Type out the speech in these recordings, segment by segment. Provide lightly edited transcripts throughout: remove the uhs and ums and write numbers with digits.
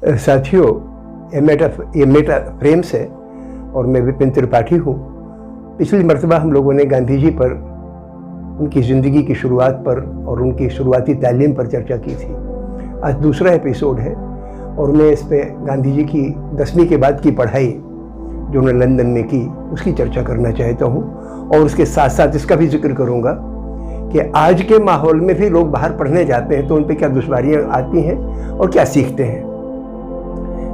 साथियों, ये Meta frames है और मैं विपिन त्रिपाठी हूँ। पिछली मर्तबा हम लोगों ने गांधी जी पर, उनकी ज़िंदगी की शुरुआत पर और उनकी शुरुआती तालीम पर चर्चा की थी। आज दूसरा एपिसोड है और मैं इस पे गांधी जी की 10वीं के बाद की पढ़ाई जो उन्होंने लंदन में की उसकी चर्चा करना चाहता हूँ और उसके साथ साथ इसका भी जिक्र करूँगा कि आज के माहौल में भी लोग बाहर पढ़ने जाते हैं तो उन पर क्या दुश्वारियाँ आती हैं और क्या सीखते हैं।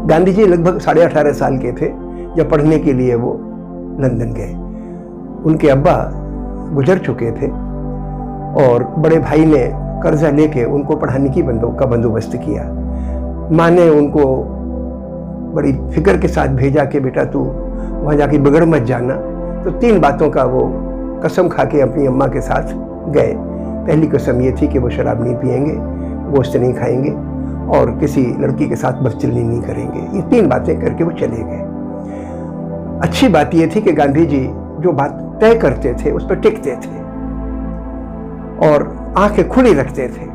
गांधी जी लगभग 18.5 साल के थे जब पढ़ने के लिए वो लंदन गए। उनके अब्बा गुजर चुके थे और बड़े भाई ने कर्जा लेके उनको पढ़ाने की का बंदोबस्त किया। माँ ने उनको बड़ी फिक्र के साथ भेजा कि बेटा तू वहाँ जाके बिगड़ मत जाना। तो 3 बातों का वो कसम खा के अपनी अम्मा के साथ गए। पहली कसम ये थी कि वो शराब नहीं पिएंगे, गोश्त नहीं खाएंगे और किसी लड़की के साथ बदचलनी नहीं करेंगे। ये 3 बातें करके वो चले गए। अच्छी बात ये थी कि गांधी जी जो बात तय करते थे उस पर टिकते थे और आंखें खुली रखते थे।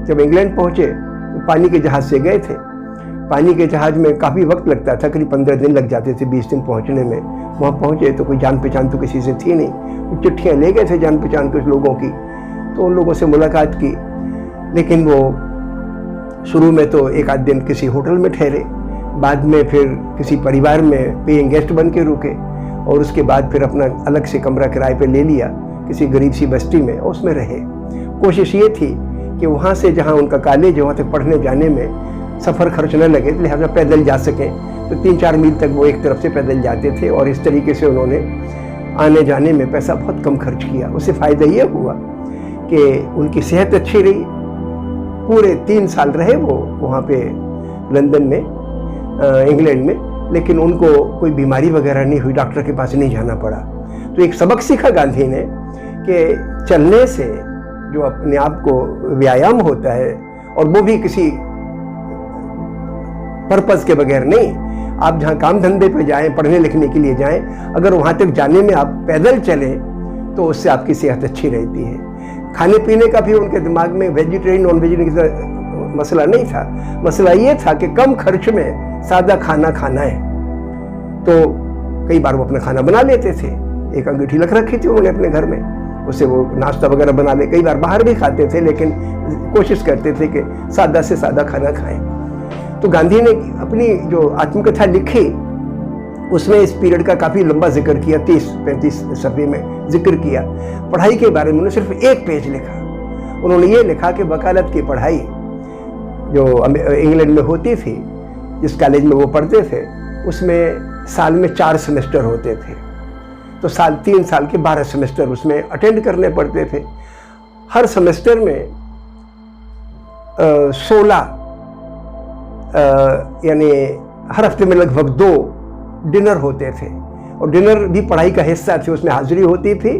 जब इंग्लैंड पहुंचे तो पानी के जहाज से गए थे। पानी के जहाज में काफ़ी वक्त लगता था, करीब 15 दिन लग जाते थे 20 दिन पहुंचने में। वहाँ पहुंचे तो कोई जान पहचान तो किसी से थी नहीं। कुछ चिट्ठियाँ ले गए थे जान पहचान कुछ लोगों की, तो उन लोगों से मुलाकात की। लेकिन वो शुरू में तो 1 आध दिन किसी होटल में ठहरे, बाद में फिर किसी परिवार में पेइंग गेस्ट बन के रुके और उसके बाद फिर अपना अलग से कमरा किराए पे ले लिया किसी गरीब सी बस्ती में और उसमें रहे। कोशिश ये थी कि वहाँ से जहाँ उनका कॉलेज है वहाँ तक पढ़ने जाने में सफ़र खर्च न लगे, लिहाजा पैदल जा सकें। तो 3-4 मील तक वो एक तरफ से पैदल जाते थे और इस तरीके से उन्होंने आने जाने में पैसा बहुत कम खर्च किया। उससे फ़ायदा ये हुआ कि उनकी सेहत अच्छी रही। पूरे 3 साल रहे वो वहाँ पे लंदन में, इंग्लैंड में, लेकिन उनको कोई बीमारी वगैरह नहीं हुई, डॉक्टर के पास नहीं जाना पड़ा। तो एक सबक सीखा गांधी ने कि चलने से जो अपने आप को व्यायाम होता है और वो भी किसी पर्पस के बगैर नहीं, आप जहाँ काम धंधे पे जाएं, पढ़ने लिखने के लिए जाएं, अगर वहाँ तक जाने में आप पैदल चलें तो उससे आपकी सेहत अच्छी रहती है। खाने पीने का भी उनके दिमाग में वेजिटेरियन नॉन वेजिटेरियन का मसला नहीं था। मसला ये था कि कम खर्च में सादा खाना खाना है। तो कई बार वो अपना खाना बना लेते थे। एक अंगीठी रख रखी थी उन्होंने अपने घर में, उससे वो नाश्ता वगैरह बना ले। कई बार बाहर भी खाते थे लेकिन कोशिश करते थे कि सादा से सादा खाना खाएं। तो गांधी ने अपनी जो आत्मकथा लिखी उसमें इस पीरियड का काफ़ी लंबा जिक्र किया, 30-35 सफ़े में जिक्र किया। पढ़ाई के बारे में उन्होंने सिर्फ 1 पेज लिखा। उन्होंने ये लिखा कि वकालत की पढ़ाई जो इंग्लैंड में होती थी, जिस कॉलेज में वो पढ़ते थे, उसमें साल में 4 सेमेस्टर होते थे। तो 3 साल के 12 सेमेस्टर उसमें अटेंड करने पड़ते थे। हर सेमेस्टर में 16 यानी हर हफ्ते में लगभग 2 डिनर होते थे और डिनर भी पढ़ाई का हिस्सा थे। उसमें हाजिरी होती थी।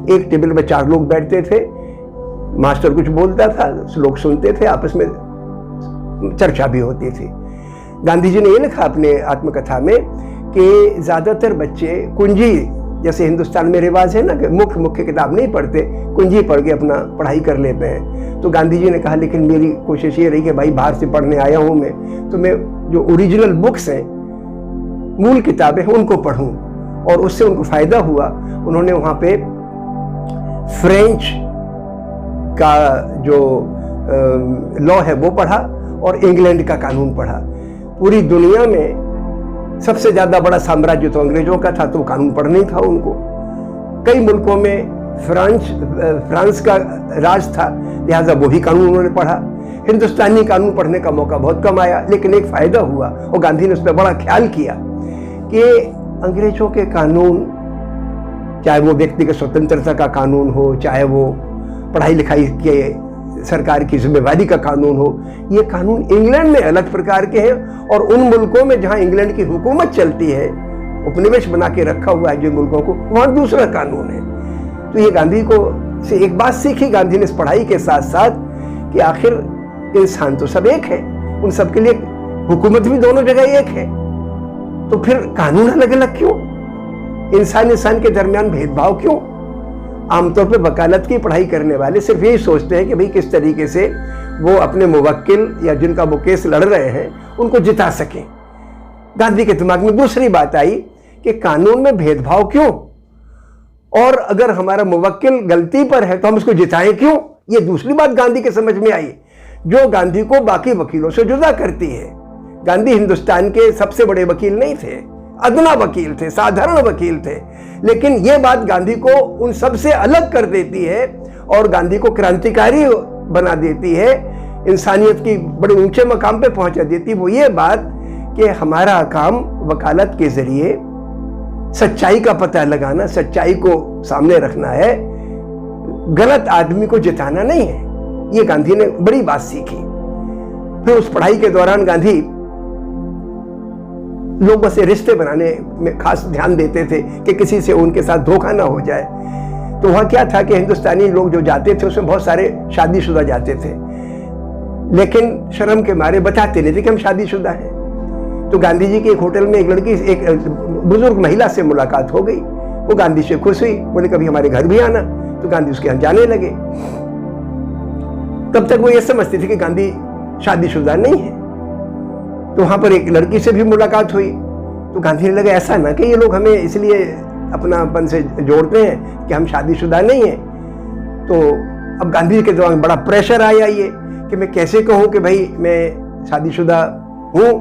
एक टेबल में 4 लोग बैठते थे, मास्टर कुछ बोलता था, लोग सुनते थे, आपस में चर्चा भी होती थी। गांधी जी ने ये लिखा अपने आत्मकथा में कि ज़्यादातर बच्चे कुंजी, जैसे हिंदुस्तान में रिवाज है ना कि मुख्य किताब नहीं पढ़ते, कुंजी पढ़ के अपना पढ़ाई कर लेते हैं। तो गांधी जी ने कहा लेकिन मेरी कोशिश ये रही कि भाई बाहर से पढ़ने आया हूँ मैं, तो मैं जो ओरिजिनल बुक्स हैं, मूल किताबें हैं, उनको पढ़ूं। और उससे उनको फ़ायदा हुआ। उन्होंने वहाँ पे फ्रेंच का जो लॉ है वो पढ़ा और इंग्लैंड का कानून पढ़ा। पूरी दुनिया में सबसे ज़्यादा बड़ा साम्राज्य तो अंग्रेजों का था, तो कानून पढ़ना ही था उनको। कई मुल्कों में फ्रांस का राज था, लिहाजा वही कानून उन्होंने पढ़ा। हिंदुस्तानी कानून पढ़ने का मौका बहुत कम आया, लेकिन एक फ़ायदा हुआ और गांधी ने उस पर बड़ा ख्याल किया कि अंग्रेजों के कानून, चाहे वो व्यक्तिगत स्वतंत्रता का कानून हो, चाहे वो पढ़ाई लिखाई के सरकार की जिम्मेवारी का कानून हो, ये कानून इंग्लैंड में अलग प्रकार के हैं और उन मुल्कों में जहां इंग्लैंड की हुकूमत चलती है, उपनिवेश बना के रखा हुआ है जिन मुल्कों को, वहां दूसरा कानून है। तो ये गांधी को से एक बात सीखी गांधी ने इस पढ़ाई के साथ साथ कि आखिर इंसान तो सब एक है, उन सब के लिए हुकूमत भी दोनों जगह एक है, तो फिर कानून अलग अलग क्यों? इंसान के दरमियान भेदभाव क्यों? आमतौर पे वकालत की पढ़ाई करने वाले सिर्फ यही सोचते हैं कि भाई किस तरीके से वो अपने मुवक्किल या जिनका वो केस लड़ रहे हैं उनको जिता सकें। गांधी के दिमाग में दूसरी बात आई कि कानून में भेदभाव क्यों, और अगर हमारा मुवक्किल गलती पर है तो हम उसको जिताएं क्यों। ये दूसरी बात गांधी के समझ में आई, जो गांधी को बाकी वकीलों से जुदा करती है। गांधी हिंदुस्तान के सबसे बड़े वकील नहीं थे, अदना वकील थे, साधारण वकील थे, लेकिन ये बात गांधी को उन सबसे अलग कर देती है और गांधी को क्रांतिकारी बना देती है, इंसानियत की बड़े ऊंचे मकाम पे पहुंचा देती। वो ये बात कि हमारा काम वकालत के जरिए सच्चाई का पता लगाना, सच्चाई को सामने रखना है, गलत आदमी को जिताना नहीं है। ये गांधी ने बड़ी बात सीखी। फिर उस पढ़ाई के दौरान गांधी लोगों से रिश्ते बनाने में खास ध्यान देते थे कि किसी से उनके साथ धोखा ना हो जाए। तो वहां क्या था कि हिंदुस्तानी लोग जो जाते थे उसमें बहुत सारे शादीशुदा जाते थे, लेकिन शर्म के मारे बताते नहीं थे कि हम शादीशुदा हैं। तो गांधी जी के एक होटल में एक लड़की, एक बुजुर्ग महिला से मुलाकात हो गई। वो गांधी से खुश हुई, बोले कभी हमारे घर भी आना। तो गांधी उसके यहाँ जाने लगे। तब तक वो ये समझती थी कि गांधी शादीशुदा नहीं है। तो वहां पर एक लड़की से भी मुलाकात हुई। तो गांधी ने लगा ऐसा ना कि ये लोग हमें इसलिए अपनापन से जोड़ते हैं कि हम शादीशुदा नहीं हैं। तो अब गांधी के दिमाग में बड़ा प्रेशर आया ये कि मैं कैसे कहूँ कि भाई मैं शादीशुदा हूँ।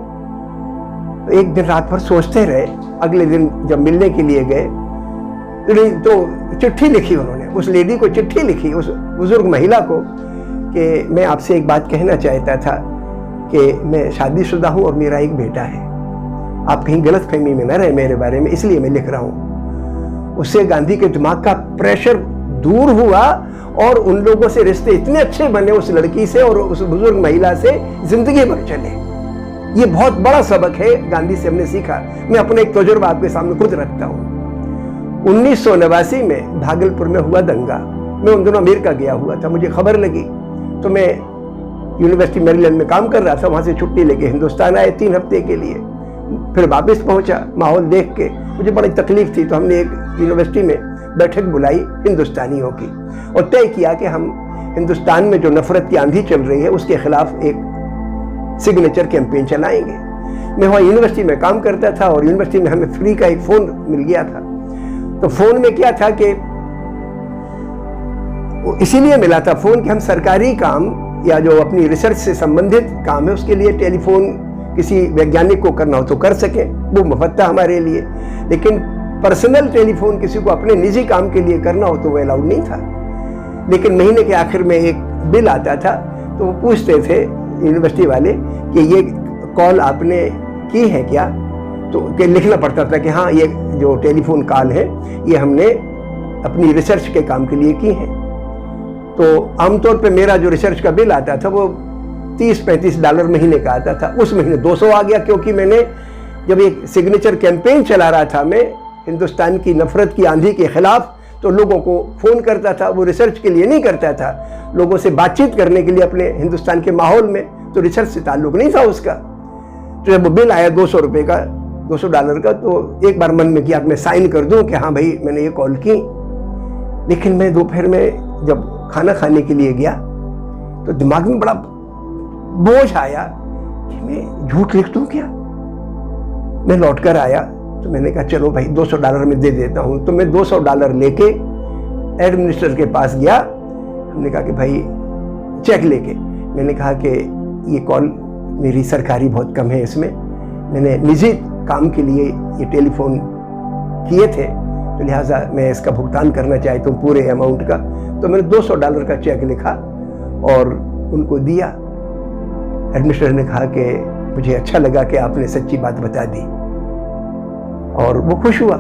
तो एक दिन रात भर सोचते रहे। अगले दिन जब मिलने के लिए गए तो चिट्ठी लिखी उन्होंने, उस लेडी को चिट्ठी लिखी, उस बुजुर्ग महिला को, कि मैं आपसे एक बात कहना चाहता था कि मैं शादीशुदा हूँ और मेरा एक बेटा है। आप कहीं गलतफहमी में न रहे मेरे बारे में, इसलिए मैं लिख रहा हूँ। उससे गांधी के दिमाग का प्रेशर दूर हुआ और उन लोगों से रिश्ते इतने अच्छे बने, उस लड़की से और उस बुजुर्ग महिला से, जिंदगी भर चले। ये बहुत बड़ा सबक है, गांधी से हमने सीखा। मैं अपना एक तजुर्बा आपके सामने खुद रखता हूँ। 1989 में भागलपुर में हुआ दंगा। मैं उन दिनों अमेरिका गया हुआ था, मुझे खबर लगी तो मैं यूनिवर्सिटी मैरीलैंड में काम कर रहा था। वहाँ से छुट्टी लेके हिंदुस्तान आए 3 हफ्ते के लिए। फिर वापस पहुँचा, माहौल देख के मुझे बड़ी तकलीफ थी। तो हमने एक यूनिवर्सिटी में बैठक बुलाई हिंदुस्तानियों की और तय किया कि हम हिंदुस्तान में जो नफरत की आंधी चल रही है उसके खिलाफ एक सिग्नेचर कैंपेन चलाएंगे। मैं वहाँ यूनिवर्सिटी में काम करता था और यूनिवर्सिटी में हमें फ्री का एक फ़ोन मिल गया था। तो फ़ोन में क्या था कि इसीलिए मिला था फ़ोन कि हम सरकारी काम या जो अपनी रिसर्च से संबंधित काम है उसके लिए टेलीफोन किसी वैज्ञानिक को करना हो तो कर सके, वो मुफ्त था हमारे लिए। लेकिन पर्सनल टेलीफोन किसी को अपने निजी काम के लिए करना हो तो वो अलाउड नहीं था। लेकिन महीने के आखिर में एक बिल आता था तो वो पूछते थे यूनिवर्सिटी वाले कि ये कॉल आपने की है क्या, तो लिखना पड़ता था कि हाँ ये जो टेलीफोन कॉल है ये हमने अपनी रिसर्च के काम के लिए की है। तो आमतौर पे मेरा जो रिसर्च का बिल आता था वो $30-35 महीने का आता था। उस महीने 200 आ गया, क्योंकि मैंने जब एक सिग्नेचर कैंपेन चला रहा था मैं हिंदुस्तान की नफरत की आंधी के खिलाफ, तो लोगों को फ़ोन करता था। वो रिसर्च के लिए नहीं करता था, लोगों से बातचीत करने के लिए अपने हिंदुस्तान के माहौल में, तो रिसर्च से ताल्लुक़ नहीं था उसका। तो जब वो बिल आया $200 का, $200 का, तो एक बार मन में किया कि मैं साइन कर दूं कि हाँ भाई मैंने ये कॉल की। लेकिन मैं दोपहर में जब खाना खाने के लिए गया तो दिमाग में बड़ा बोझ आया कि मैं झूठ लिख दूं क्या। मैं लौट कर आया तो मैंने कहा चलो भाई $200 में दे देता हूँ। तो मैं $200 लेके एडमिनिस्ट्रेटर के पास गया। हमने कहा कि भाई चेक लेके, मैंने कहा कि ये कॉल मेरी सरकारी बहुत कम है, इसमें मैंने निजी काम के लिए ये टेलीफोन किए थे, तो लिहाजा मैं इसका भुगतान करना चाहता हूँ पूरे अमाउंट का। तो मैंने $200 का चेक लिखा और उनको दिया। एडमिनिस्ट्रेटर ने कहा कि मुझे अच्छा लगा कि आपने सच्ची बात बता दी, और वो खुश हुआ।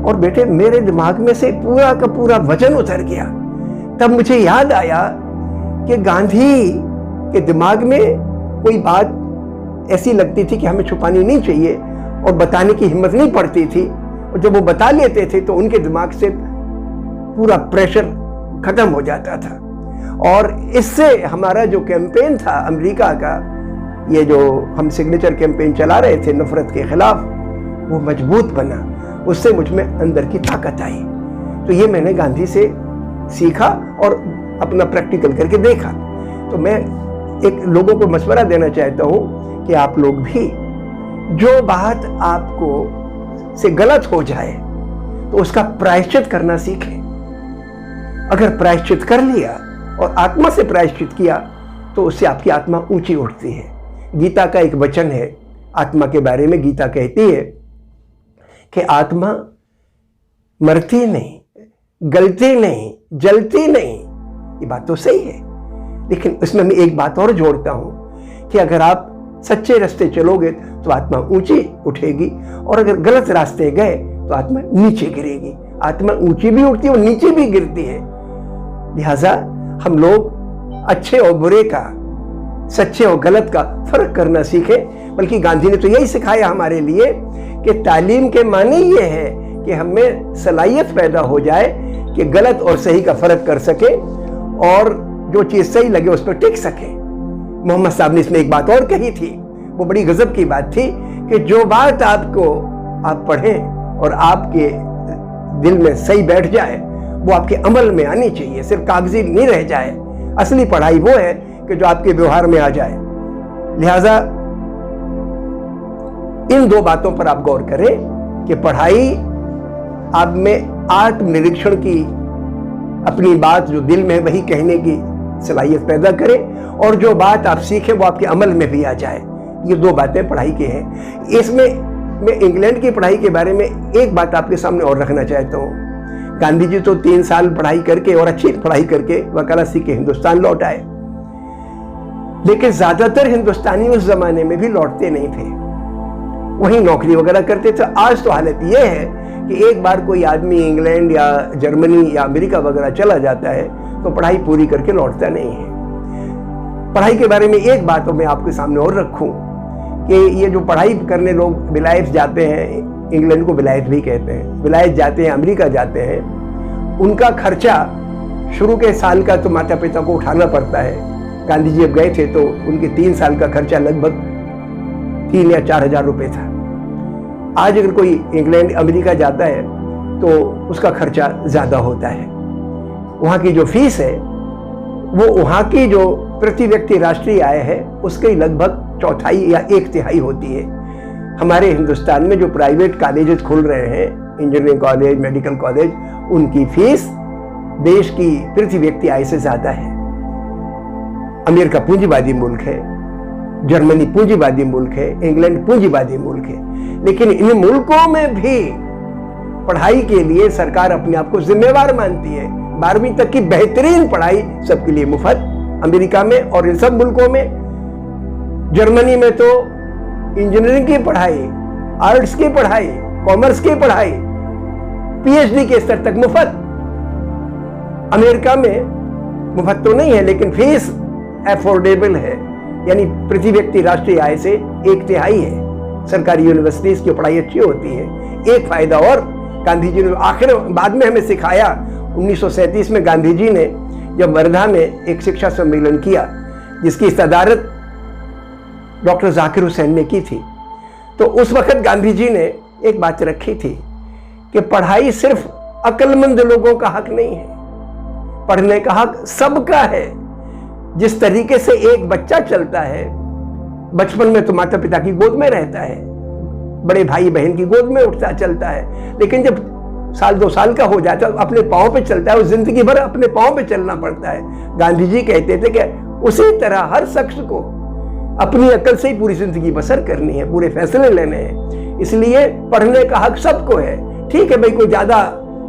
और बेटे मेरे दिमाग में से पूरा का पूरा वजन उतर गया। तब मुझे याद आया कि गांधी के दिमाग में कोई बात ऐसी लगती थी कि हमें छुपानी नहीं चाहिए और बताने की हिम्मत नहीं पड़ती थी, और जब वो बता लेते थे तो उनके दिमाग से पूरा प्रेशर खत्म हो जाता था। और इससे हमारा जो कैंपेन था अमेरिका का, ये जो हम सिग्नेचर कैंपेन चला रहे थे नफरत के खिलाफ, वो मजबूत बना। उससे मुझ में अंदर की ताकत आई। तो ये मैंने गांधी से सीखा और अपना प्रैक्टिकल करके देखा। तो मैं एक लोगों को मशवरा देना चाहता हूं कि आप लोग भी जो बात आपको से गलत हो जाए तो उसका प्रायश्चित करना सीखें। अगर प्रायश्चित कर लिया और आत्मा से प्रायश्चित किया तो उससे आपकी आत्मा ऊंची उठती है। गीता का एक वचन है आत्मा के बारे में। गीता कहती है कि आत्मा मरती नहीं, गलती नहीं, जलती नहीं। ये बात तो सही है, लेकिन इसमें मैं एक बात और जोड़ता हूं कि अगर आप सच्चे रास्ते चलोगे तो आत्मा ऊंची उठेगी, और अगर गलत रास्ते गए तो आत्मा नीचे गिरेगी। आत्मा ऊंची भी उठती है और नीचे भी गिरती है। लिहाजा हम लोग अच्छे और बुरे का, सच्चे और गलत का फर्क करना सीखें। बल्कि गांधी ने तो यही सिखाया हमारे लिए कि तालीम के माने ये है कि हमें सलाहियत पैदा हो जाए कि गलत और सही का फर्क कर सके और जो चीज सही लगे उस पर टिक सके। मोहम्मद साहब ने इसमें एक बात और कही थी, वो बड़ी गजब की बात थी कि जो बात आपको आप पढ़ें और आपके दिल में सही बैठ जाए वो आपके अमल में आनी चाहिए, सिर्फ कागजी नहीं रह जाए। असली पढ़ाई वो है कि जो आपके व्यवहार में आ जाए। लिहाजा इन दो बातों पर आप गौर करें कि पढ़ाई आप में आत्मनिरीक्षण की, अपनी बात जो दिल में वही कहने की सलाहियत पैदा करे, और जो बात आप सीखें वो आपके अमल में भी आ जाए। ये दो बातें पढ़ाई की हैं। इसमें मैं इंग्लैंड की पढ़ाई के बारे में एक बात आपके सामने और रखना चाहता हूँ। गांधी जी तो 3 साल पढ़ाई करके और अच्छी पढ़ाई करके वकालत सीख के हिंदुस्तान लौट आए, लेकिन ज्यादातर हिंदुस्तानी उस जमाने में भी लौटते नहीं थे, वहीं नौकरी वगैरह करते थे। आज तो हालत यह है कि एक बार कोई आदमी इंग्लैंड या जर्मनी या अमेरिका वगैरह चला जाता है तो पढ़ाई पूरी करके लौटता नहीं है। पढ़ाई के बारे में एक बात तो मैं आपके सामने और रखूं कि ये जो पढ़ाई करने लोग विलायत जाते हैं, इंग्लैंड को विलायत भी कहते हैं, विलायत जाते हैं, अमेरिका जाते हैं, उनका खर्चा शुरू के साल का तो माता पिता को उठाना पड़ता है। गांधी जी जब गए थे तो उनके 3 साल का खर्चा लगभग 3 या 4 हजार रुपये था। आज अगर कोई इंग्लैंड अमेरिका जाता है तो उसका खर्चा ज्यादा होता है। वहाँ की जो फीस है वो वहाँ की जो प्रति व्यक्ति राष्ट्रीय आय है उसके लगभग 1/4 या 1/3 होती है। हमारे हिंदुस्तान में जो प्राइवेट कॉलेजेस खुल रहे हैं, इंजीनियरिंग कॉलेज, मेडिकल कॉलेज, उनकी फीस देश की प्रति व्यक्ति आय से ज्यादा है। अमेरिका पूंजीवादी मुल्क है, जर्मनी पूंजीवादी मुल्क है, इंग्लैंड पूंजीवादी मुल्क है, लेकिन इन मुल्कों में भी पढ़ाई के लिए सरकार अपने आप को जिम्मेवार मानती है। 12वीं तक की बेहतरीन पढ़ाई सबके लिए मुफ्त अमेरिका में और इन सब मुल्कों में। जर्मनी में तो इंजीनियरिंग की पढ़ाई, आर्ट्स की पढ़ाई, कॉमर्स की पढ़ाई, पीएचडी के स्तर तक मुफ्त। अमेरिका में मुफ्त तो नहीं है लेकिन फीस अफोर्डेबल है, यानी प्रति व्यक्ति राष्ट्रीय आय से 1/3 है। सरकारी यूनिवर्सिटीज की पढ़ाई अच्छी होती है। एक फायदा और गांधी जी ने आखिर बाद में हमें सिखाया। 1937 में गांधी जी ने जब वर्धा में एक शिक्षा सम्मेलन किया जिसकी सदारत डॉक्टर जाकिर हुसैन ने की थी, तो उस वक्त गांधी जी ने एक बात रखी थी कि पढ़ाई सिर्फ अक्लमंद लोगों का हक नहीं है, पढ़ने का हक सबका है। जिस तरीके से एक बच्चा चलता है, बचपन में तो माता पिता की गोद में रहता है, बड़े भाई बहन की गोद में उठता चलता है, लेकिन जब 1-2 साल का हो जाता है अपने पाँव पे चलता है, वो जिंदगी भर अपने पाँव पे चलना पड़ता है। गांधी जी कहते थे कि उसी तरह हर शख्स को अपनी अकल से ही पूरी जिंदगी बसर करनी है, पूरे फैसले लेने हैं। इसलिए पढ़ने का हक सबको है। ठीक है भाई, कोई ज्यादा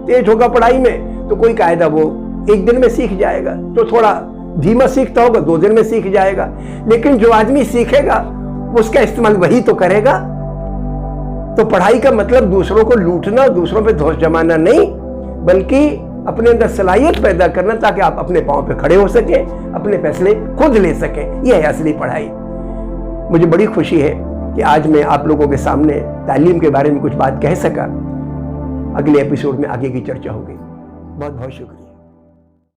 तेज होगा पढ़ाई में तो कोई कायदा वो 1 दिन में सीख जाएगा, तो थोड़ा धीमा सीखता होगा 2 दिन में सीख जाएगा, लेकिन जो आदमी सीखेगा उसका इस्तेमाल वही तो करेगा। तो पढ़ाई का मतलब दूसरों को लूटना, दूसरों पे धौंस जमाना नहीं, बल्कि अपने अंदर सलाहियत पैदा करना ताकि आप अपने पांव पे खड़े हो सकें, अपने फैसले खुद ले सकें। यह है असली पढ़ाई। मुझे बड़ी खुशी है कि आज मैं आप लोगों के सामने तालीम के बारे में कुछ बात कह सका। अगले एपिसोड में आगे की चर्चा होगी। बहुत बहुत शुक्रिया।